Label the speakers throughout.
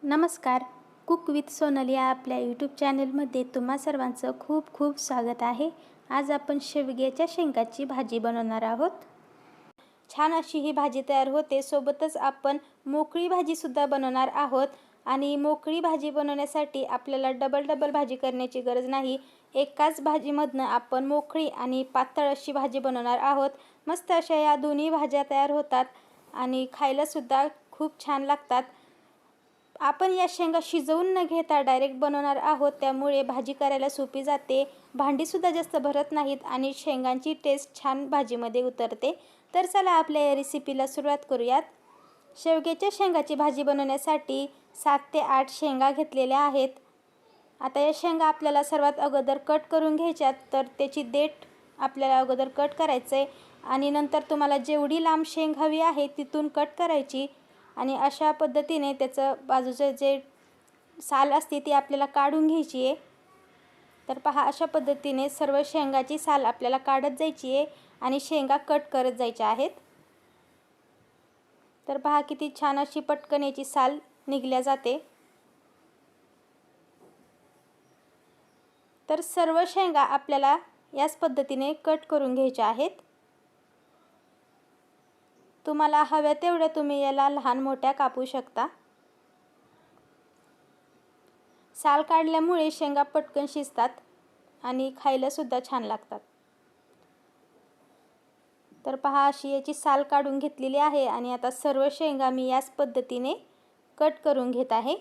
Speaker 1: नमस्कार. Cook with Sonal या आपल्या यूट्यूब चॅनलमध्ये तुम्हा सर्वांचं खूप खूप स्वागत आहे. आज आपण शेवग्याच्या शेंगाची भाजी बनवणार आहोत. छान अशी ही भाजी तयार होते. सोबतच आपण मोकळी भाजीसुद्धा बनवणार आहोत. आणि मोकळी भाजी बनवण्यासाठी आपल्याला डबल भाजी करण्याची गरज नाही. एकाच भाजीमधनं आपण मोकळी आणि पातळ अशी भाजी बनवणार आहोत. मस्त अशा या दोन्ही भाज्या तयार होतात आणि खायलासुद्धा खूप छान लागतात. आपण या शेंगा शिजवून न घेता डायरेक्ट बनवणार आहोत, त्यामुळे भाजी करायला सोपी जाते. भांडीसुद्धा जास्त भरत नाहीत आणि शेंगांची टेस्ट छान भाजीमध्ये उतरते. तर चला आपल्या या रेसिपीला सुरुवात करूयात. शेवग्याच्या शेंगाची भाजी बनवण्यासाठी 7 ते 8 शेंगा घेतलेल्या आहेत. आता या शेंगा आपल्याला सर्वात अगोदर कट करून घ्यायच्यात. तर त्याची देठ आपल्याला अगोदर कट करायचं आहे आणि नंतर तुम्हाला जेवढी लांब शेंग हवी आहे तिथून कट करायची आणि अशा पद्धतीने त्याचं बाजूचं जे साल असते ती आपल्याला काढून घ्यायची आहे. तर पहा, अशा पद्धतीने सर्व शेंगाची साल आपल्याला काढत जायची आहे आणि शेंगा कट करत जायच्या आहेत. तर पहा, किती छान अशी पटकन याची साल निघल्या जाते. तर सर्व शेंगा आपल्याला याच पद्धतीने कट करून घ्यायच्या आहेत. तुम्हाला हव्या तेवढ्या तुम्ही याला लहान मोठ्या कापू शकता. साल काढल्यामुळे शेंगा पटकन शिजतात आणि खायला सुद्धा छान लागतात. तर पहा, अशी याची साल काढून घेतलेली आहे आणि आता सर्व शेंगा मी याच पद्धतीने कट करून घेत आहे.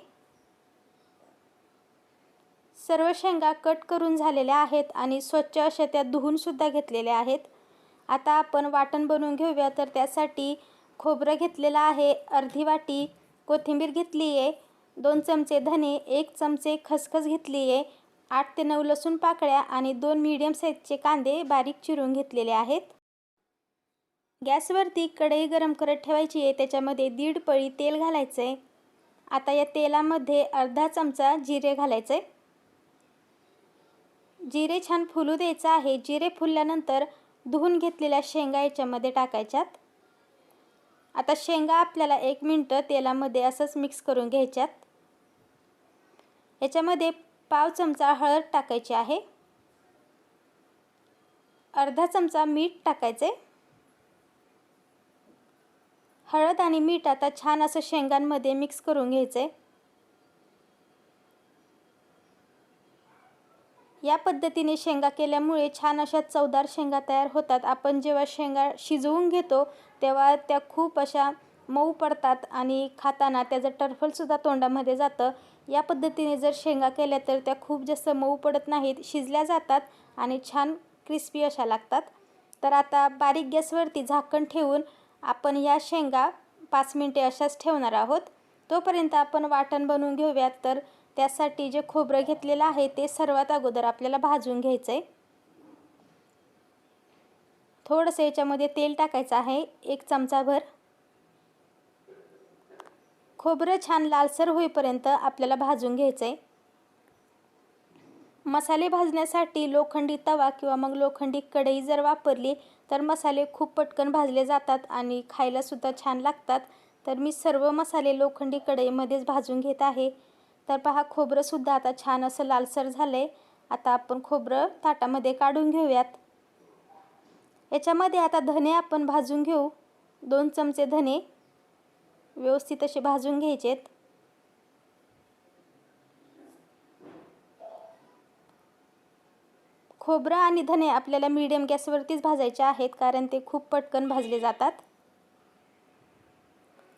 Speaker 1: सर्व शेंगा कट करून झालेल्या आहेत आणि स्वच्छ अशा त्या धुवून सुद्धा घेतलेल्या आहेत. आता आपण वाटण बनवून घेऊया. तर त्यासाठी खोबरं घेतलेलं आहे, अर्धी वाटी कोथिंबीर घेतली आहे, 2 चमचे धने, 1 चमचे खसखस घेतली आहे, 8 ते 9 लसूण पाकळ्या आणि 2 मीडियम साईजचे कांदे बारीक चिरून घेतलेले आहेत. गॅसवरती कढई गरम करत ठेवायची आहे. त्याच्यामध्ये 1.5 पळी तेल घालायचं आहे. आता या तेलामध्ये अर्धा चमचा जिरे घालायचे. जिरे छान फुलू द्यायचं आहे. जिरे फुलल्यानंतर धुवून घेतलेल्या शेंगा याच्यामध्ये टाकायच्यात. आता शेंगा आपल्याला 1 मिनिट तेलामध्ये असंच मिक्स करून घ्यायच्यात. याच्यामध्ये पाव चमचा हळद टाकायची आहे, अर्धा चमचा मीठ टाकायचे. हळद आणि मीठ आता छान असं शेंगांमध्ये मिक्स करून घ्यायचे. या पद्धतीने शेंगा केल्यामुळे छान अशा चवदार शेंगा तयार होतात. आपण जेव्हा शेंगा शिजवून घेतो तेव्हा त्या खूप अशा मऊ पडतात आणि खाताना त्याचं टरफलसुद्धा तोंडामध्ये जातं. या पद्धतीने जर शेंगा केल्या तर त्या खूप जास्त मऊ पडत नाहीत, शिजल्या जातात आणि छान क्रिस्पी अशा लागतात. तर आता बारीक गॅसवरती झाकण ठेवून आपण या शेंगा 5 मिनिटे अशाच ठेवणार आहोत. तोपर्यंत आपण वाटण बनवून घेऊयात. तर त्यासाठी जे खोबरं घेतलेलं आहे ते सर्वात अगोदर आपल्याला भाजून घ्यायचं आहे. थोडंसं याच्यामध्ये तेल टाकायचं आहे, 1 चमचाभर. खोबरं छान लालसर होईपर्यंत आपल्याला भाजून घ्यायचं आहे. मसाले भाजण्यासाठी लोखंडी तवा किंवा मग लोखंडी कढई जर वापरली तर मसाले खूप पटकन भाजले जातात आणि खायलासुद्धा छान लागतात. तर मी सर्व मसाले लोखंडी कढईमध्येच भाजून घेत आहे. तर पहा, खोबरंसुद्धा आता छान असं लालसर झालं आहे. आता आपण खोबरं ताटामध्ये काढून घेऊयात. याच्यामध्ये आता धने आपण भाजून घेऊ. 2 चमचे धने व्यवस्थित असे भाजून घ्यायचेत. खोबरं आणि धने आपल्याला मीडियम गॅसवरतीच भाजायचे आहेत, कारण ते खूप पटकन भाजले जातात.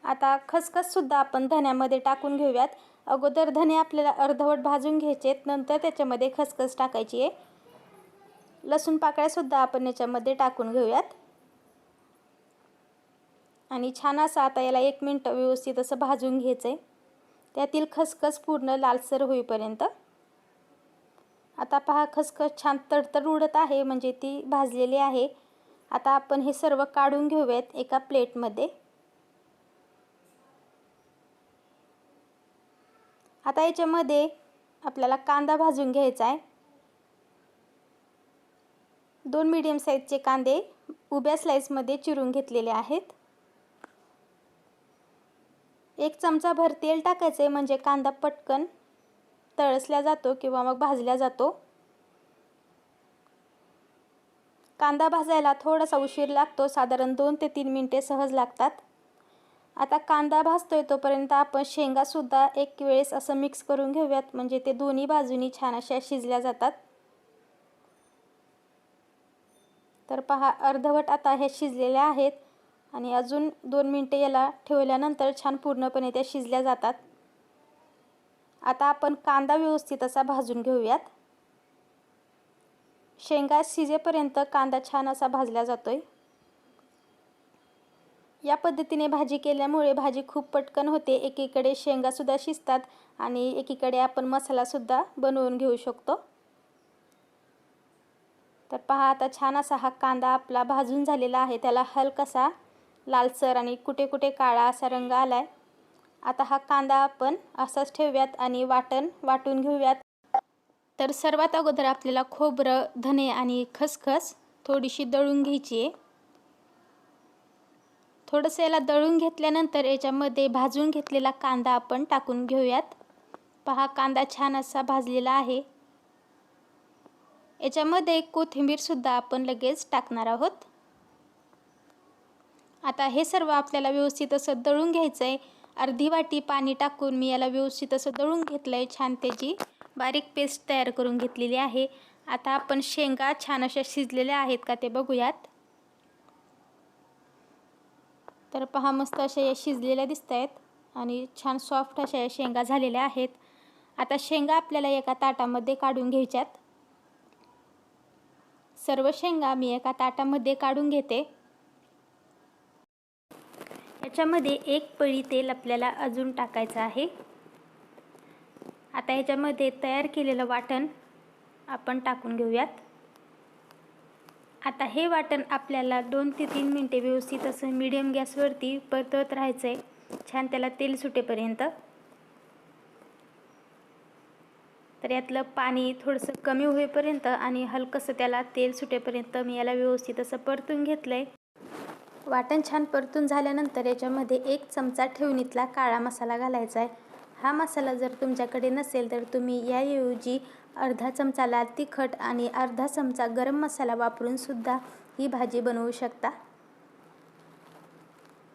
Speaker 1: आता खसखससुद्धा आपण धन्यामध्ये टाकून घेऊयात. अगोदर धने आपल्याला अर्धवट भाजून घ्यायचेत, नंतर त्याच्यामध्ये खसखस टाकायची आहे. लसूण पाकळ्यासुद्धा आपण याच्यामध्ये टाकून घेऊयात आणि छान असं आता याला 1 मिनिट व्यवस्थित असं भाजून घ्यायचं आहे, त्यातील खसखस पूर्ण लालसर होईपर्यंत. आता पहा, खसखस छान तडतड उडत आहे, म्हणजे ती भाजलेली आहे. आता आपण हे सर्व काढून घेऊयात एका प्लेटमध्ये. आता याच्यामध्ये आपल्याला कांदा भाजून घ्यायचा आहे. 2 मीडियम साईजचे कांदे उभ्या स्लाइसमध्ये चिरून घेतलेले आहेत. 1 चमचाभर तेल टाकायचे म्हणजे कांदा पटकन तळसला जातो किंवा मग भाजला जातो। कांदा भाजायला थोडासा उशीर लागतो, साधारण 2 ते 3 मिनिटे सहज लागतात। आता कांदा भाजतोय तोपर्यंत आपण शेंगा सुद्धा एक वेळेस असं मिक्स करून घेऊयात, म्हणजे ते दोन्ही बाजूनी छान अशा शिजल्या जातात। तर पहा, अर्धवट आता हे शिजलेल्या आहेत आणि अजून 2 मिनिटे याला ठेवल्यानंतर छान पूर्णपणे त्या शिजल्या जातात। आता आपण कांदा व्यवस्थित असा भाजून घेऊयात। शेंगा शिजेपर्यंत कांदा छान असा भाजला जातोय। या पद्धतीने भाजी केल्यामुळे भाजी खूप पटकन होते। एकीकडे शेंगा सुद्धा शिजतात आणि एकीकडे आपण मसाला सुद्धा बनवून घेऊ शकतो। तर पहा, आता छान असा हा कांदा आपला भाजून झालेला आहे। त्याला हलकासा लालसर आणि कुठे कुठे काळा असा रंग आलाय। आता हा कांदा आपण असाच ठेवूयात आणि वाटून घेऊयात। तर सर्वात अगोदर आपल्याला खोबरं, धने आणि खसखस थोडीशी दळून घ्यायची आहे। थोडंसं याला दळून घेतल्यानंतर याच्यामध्ये भाजून घेतलेला कांदा आपण टाकून घेऊयात। पहा, कांदा छान असा भाजलेला आहे। याच्यामध्ये कोथिंबीर सुद्धा आपण लगेच टाकणार आहोत। आता हे सर्व आपल्याला व्यवस्थित असं दळून घ्यायचं आहे। अर्धी वाटी पाणी टाकून मी याला व्यवस्थित असं दळून घेतलं आहे। छान त्याची बारीक पेस्ट तयार करून घेतलेली आहे। आता आपण शेंगा छान अशा शिजलेल्या आहेत का ते बघूयात। तर पहा, मस्त अशा या शिजलेल्या दिसत आहेत आणि छान सॉफ्ट अशा या शेंगा झालेल्या आहेत। आता शेंगा आपल्याला एका ताटामध्ये काढून घ्यायच्यात। सर्व शेंगा मी एका ताटामध्ये काढून घेते। याच्यामध्ये 1 पळी तेल आपल्याला अजून टाकायचं आहे। आता याच्यामध्ये तयार केलेलं वाटण आपण टाकून घेऊयात। आता हे वाटण आपल्याला 2 ते 3 मिनिटे व्यवस्थित असं मीडियम गॅसवरती परतवत राहायचं आहे, छान त्याला तेल सुटेपर्यंत। तर यातलं पाणी थोडंसं कमी होईपर्यंत आणि हलकंसं त्याला तेल सुटेपर्यंत मी याला व्यवस्थित असं परतून घेतलं आहे। वाटण छान परतून झाल्यानंतर याच्यामध्ये 1 चमचा ठेवणीतला काळा मसाला घालायचा आहे। हा मसाला जर तुमच्याकडे नसेल तर तुम्ही याऐवजी अर्धा चमचा लाल तिखट आणि अर्धा चमचा गरम मसाला वापरून सुद्धा ही भाजी बनवू शकता।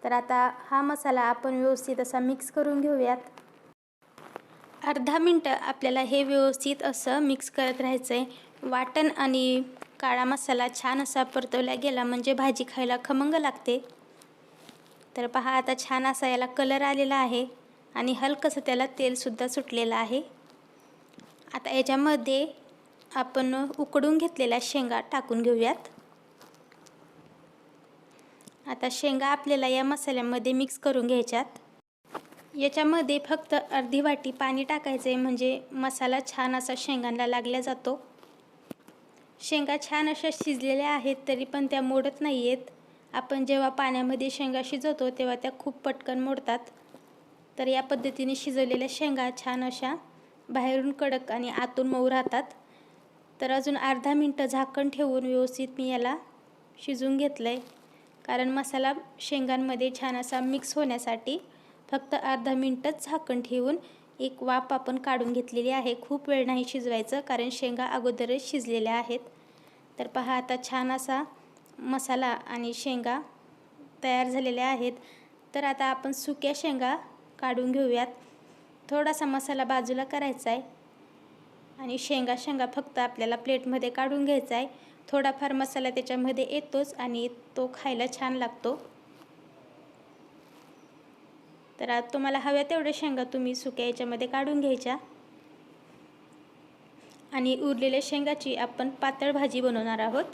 Speaker 1: तर आता हा मसाला आपण व्यवस्थित असा मिक्स करून घेऊयात। अर्धा मिनिट आपल्याला हे व्यवस्थित असं मिक्स करत राहायचं आहे। वाटण आणि काळा मसाला छान असा परतवला गेला म्हणजे भाजी खायला खमंग लागते। तर पहा, आता छान असा याला कलर आलेला आहे आणि हलकंसं त्याला तेलसुद्धा सुटलेलं आहे। आता याच्यामध्ये आपण उकडून घेतलेल्या शेंगा टाकून घेऊयात। आता शेंगा आपल्याला या मसाल्यामध्ये मिक्स करून घ्यायच्यात। याच्यामध्ये फक्त अर्धी वाटी पाणी टाकायचं आहे म्हणजे मसाला छान असा शेंगांना लागला जातो। शेंगा छान अशा शिजलेल्या आहेत तरी पण त्या मोडत नाही आहेत। आपण जेव्हा पाण्यामध्ये शेंगा शिजवतो तेव्हा त्या खूप पटकन मोडतात। तर या पद्धतीने शिजवलेल्या शेंगा छान अशा बाहेरून कडक आणि आतून मऊ राहतात। तर अजून अर्धा मिनिट झाकण ठेवून व्यवस्थित मी याला शिजवून घेतलं आहे, कारण मसाला शेंगांमध्ये छान असा मिक्स होण्यासाठी फक्त अर्धा मिनिटच झाकण ठेवून एक वाफ आपण काढून घेतलेली आहे। खूप वेळ नाही शिजवायचं, कारण शेंगा अगोदरच शिजलेल्या आहेत। तर पहा, आता छान असा मसाला आणि शेंगा तयार झालेल्या आहेत। तर आता आपण सुक्या शेंगा काढून घेऊयात। थोडासा मसाला बाजूला करायचा आहे आणि शेंगा फक्त आपल्याला प्लेटमध्ये काढून घ्यायचा आहे। थोडाफार मसाला त्याच्यामध्ये येतोच आणि तो खायला छान लागतो। तर तुम्हाला हव्या तेवढ्या शेंगा तुम्ही सुक्या याच्यामध्ये काढून घ्यायच्या आणि उरलेल्या शेंगाची आपण पातळ भाजी बनवणार आहोत।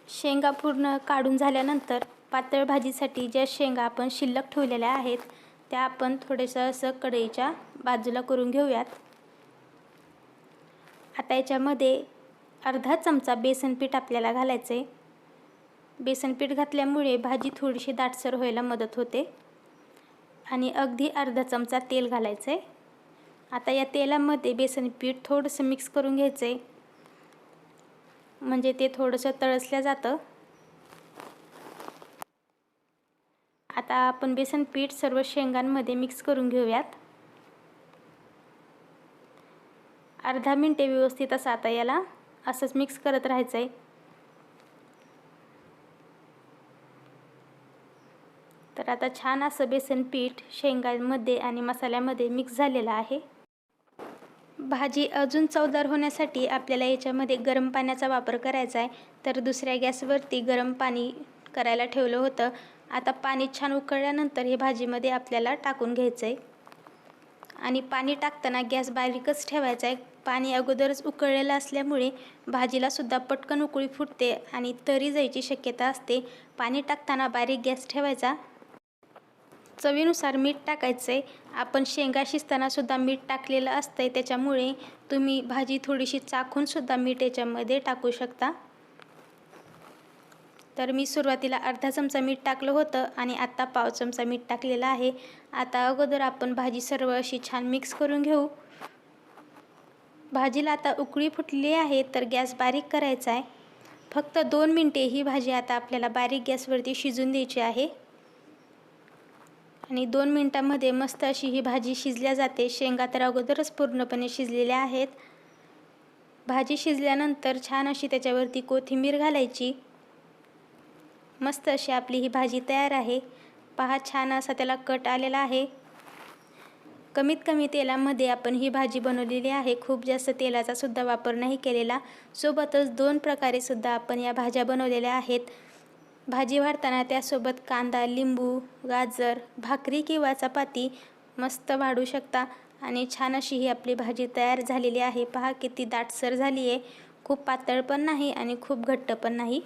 Speaker 1: शेंगा पूर्ण काढून झाल्यानंतर पातळ भाजीसाठी ज्या शेंगा आपण शिल्लक ठेवलेल्या आहेत त्या आपण थोडंसं असं कढईच्या बाजूला करून घेऊयात। आता याच्यामध्ये अर्धा चमचा बेसन पीठ आपल्याला घालायचं आहे। बेसन पीठ घातल्यामुळे भाजी थोडीशी दाटसर व्हायला मदत होते आणि अगदी अर्धा चमचा तेल घालायचं आहे। आता या तेलामध्ये बेसन पीठ थोडंसं मिक्स करून घ्यायचं आहे, म्हणजे ते थोडंसं तळसलं जातं। आता आपण बेसन पीठ सर्व शेंगांमध्ये मिक्स करून घेऊयात. अर्धा मिनिटे व्यवस्थित असं आता याला असंच मिक्स करत राहायचं आहे. तर आता छान असं बेसन पीठ शेंगांमध्ये आणि मसाल्यामध्ये मिक्स झालेलं आहे. भाजी अजून चवदार होण्यासाठी आपल्याला याच्यामध्ये गरम पाण्याचा वापर करायचा आहे. तर दुसऱ्या गॅसवरती गरम पाणी करायला ठेवलं होतं. आता पाणी छान उकळल्यानंतर हे भाजीमध्ये आपल्याला टाकून घ्यायचं आहे. आणि पाणी टाकताना गॅस बारीकच ठेवायचा आहे. पाणी अगोदरच उकळलेलं असल्यामुळे भाजीला सुद्धा पटकन उकळी फुटते आणि तरी जायची शक्यता असते. पाणी टाकताना बारीक गॅस ठेवायचा. चवीनुसार मीठ टाकायचं आहे. आपण शेंगा शिजताना सुद्धा मीठ टाकलेलं असतंय, त्याच्यामुळे तुम्ही भाजी थोडीशी चाखून सुद्धा मीठ याच्यामध्ये टाकू शकता. तर मी सुरुवातीला अर्धा चमचा मीठ टाकलं होतं आणि आता पाव चमचा मीठ टाकलेलं आहे. आता अगोदर आपण भाजी सर्व अशी छान मिक्स करून घेऊ. भाजीला आता उकळी फुटली आहे तर गॅस बारीक करायचा आहे. फक्त 2 मिनिटे ही भाजी आता आपल्याला बारीक गॅसवरती शिजून द्यायची आहे. आणि 2 मिनिटांमध्ये मस्त अशी ही भाजी शिजल्या जाते. शेंगा तर अगोदरच पूर्णपणे शिजलेल्या आहेत. भाजी शिजल्यानंतर छान अशी त्याच्यावरती कोथिंबीर घालायची. मस्त अशी आपली ही भाजी तयार आहे. पहा, छान असा त्याला कट आलेला आहे. कमीत कमी तेलामध्ये आपण ही भाजी बनवलेली आहे. खूप जास्त तेलाचा सुद्धा वापर नाही केलेला. सोबतच 2 प्रकारे सुद्धा आपण या भाज्या बनवलेल्या आहेत. भाजी वाढताना त्यासोबत कांदा, लिंबू, गाजर, भाकरी किंवा चपाती मस्त वाढू शकता. आणि छान अशी ही आपली भाजी तयार झालेली आहे. पहा किती दाटसर झाली आहे. खूप पातळ पण नाही आणि खूप घट्ट पण नाही.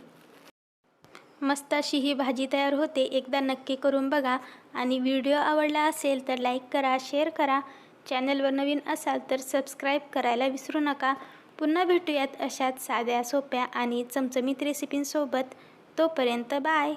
Speaker 1: मस्त अशी ही भाजी तयार होते. एकदा नक्की करून बघा. आणि व्हिडिओ आवडला असेल तर लाईक करा, शेअर करा. चॅनलवर नवीन असाल तर सबस्क्राईब करायला विसरू नका. पुन्हा भेटूयात अशाच साध्या, सोप्या आणि चमचमीत रेसिपींसोबत. तोपर्यंत बाय.